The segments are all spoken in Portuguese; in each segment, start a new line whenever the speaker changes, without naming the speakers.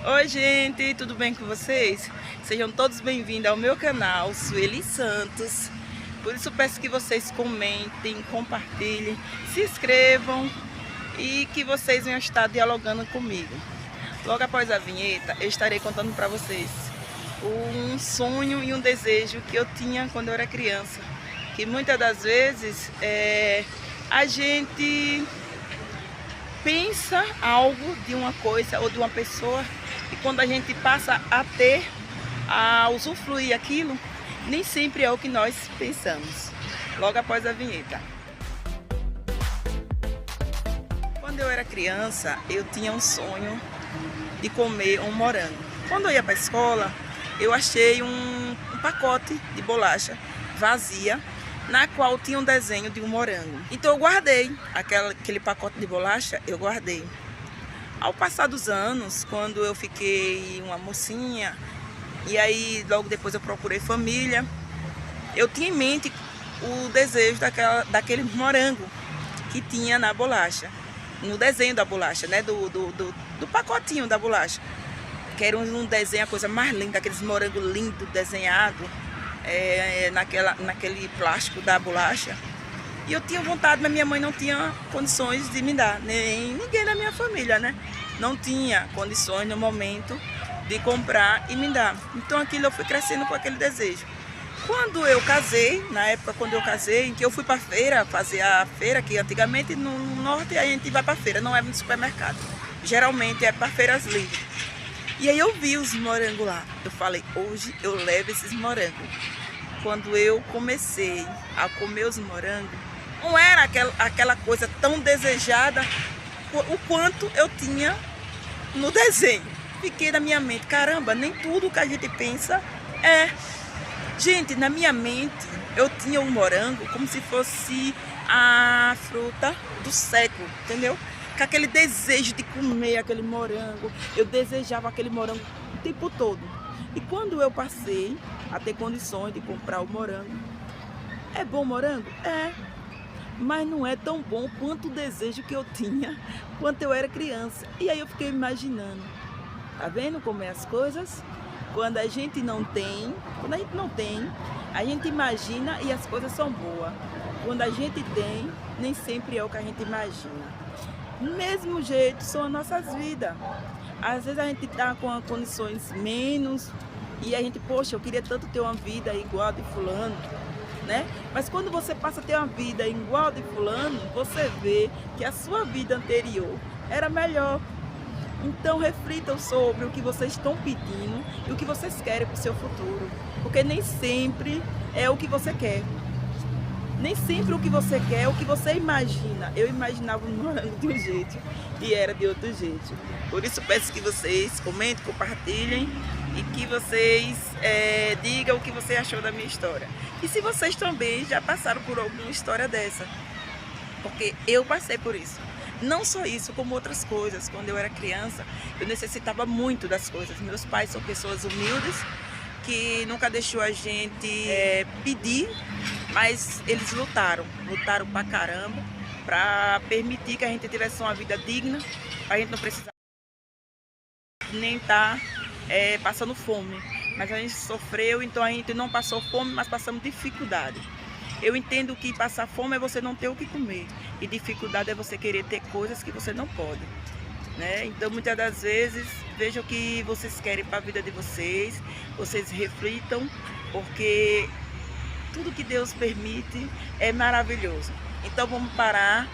Oi gente, tudo bem com vocês? Sejam todos bem-vindos ao meu canal, Sueli Santos. Por isso peço que vocês comentem, compartilhem, se inscrevam e que vocês venham estar dialogando comigo. Logo após a vinheta, eu estarei contando para vocês um sonho e um desejo que eu tinha quando eu era criança. Que muitas das vezes a gente pensa algo de uma coisa ou de uma pessoa e quando a gente passa a ter, a usufruir aquilo, nem sempre é o que nós pensamos. Logo após a vinheta. Quando eu era criança, eu tinha um sonho de comer um morango. Quando eu ia para a escola, eu achei um pacote de bolacha vazia, na qual tinha um desenho de um morango. Então eu guardei aquele pacote de bolacha, eu guardei. Ao passar dos anos, quando eu fiquei uma mocinha, e aí logo depois eu procurei família, eu tinha em mente o desejo daquele morango que tinha na bolacha, no desenho da bolacha, né? Do pacotinho da bolacha. Que era um desenho, a coisa mais linda, aqueles morangos lindos desenhados naquele plástico da bolacha. E eu tinha vontade, mas minha mãe não tinha condições de me dar, nem ninguém da minha família, né? Não tinha condições no momento de comprar e me dar. Então aquilo eu fui crescendo com aquele desejo. Quando eu casei, na época quando eu casei, em que eu fui para feira, fazer a feira, que antigamente no norte a gente vai para feira, não é no supermercado. Geralmente é para feiras livres. E aí eu vi os morangos lá. Eu falei, hoje eu levo esses morangos. Quando eu comecei a comer os morangos, não era aquela coisa tão desejada o quanto eu tinha no desenho. Fiquei na minha mente, caramba, nem tudo que a gente pensa é. Gente, na minha mente eu tinha um morango como se fosse a fruta do século, entendeu? Com aquele desejo de comer aquele morango, eu desejava aquele morango o tempo todo. E quando eu passei a ter condições de comprar o morango, é bom o morango? É, mas não é tão bom quanto o desejo que eu tinha quando eu era criança. E aí eu fiquei imaginando, tá vendo como é as coisas? Quando a gente não tem, a gente imagina e as coisas são boas. Quando a gente tem, nem sempre é o que a gente imagina. Do mesmo jeito são as nossas vidas. Às vezes a gente está com condições menos e a gente, poxa, eu queria tanto ter uma vida igual a de fulano, né? Mas quando você passa a ter uma vida igual a de fulano, você vê que a sua vida anterior era melhor. Então reflitam sobre o que vocês estão pedindo e o que vocês querem para o seu futuro. Porque nem sempre é o que você quer. Nem sempre o que você quer é o que você imagina. Eu imaginava um morango de um jeito e era de outro jeito. Por isso peço que vocês comentem, compartilhem e que vocês digam o que você achou da minha história. E se vocês também já passaram por alguma história dessa. Porque eu passei por isso. Não só isso, como outras coisas. Quando eu era criança, eu necessitava muito das coisas. Meus pais são pessoas humildes, que nunca deixou a gente pedir, mas eles lutaram pra caramba, pra permitir que a gente tivesse uma vida digna, pra gente não precisar nem estar passando fome. Mas a gente sofreu, então a gente não passou fome, mas passamos dificuldade. Eu entendo que passar fome é você não ter o que comer, e dificuldade é você querer ter coisas que você não pode. Né? Então muitas das vezes vejam o que vocês querem para a vida de vocês, vocês reflitam, porque tudo que Deus permite é maravilhoso. Então vamos parar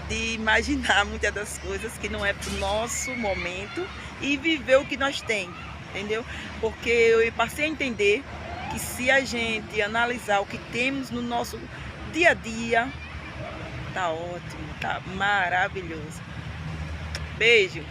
de imaginar muitas das coisas que não é para o nosso momento e viver o que nós temos, entendeu? Porque eu passei a entender que se a gente analisar o que temos no nosso dia a dia, tá ótimo, tá maravilhoso. Beijo!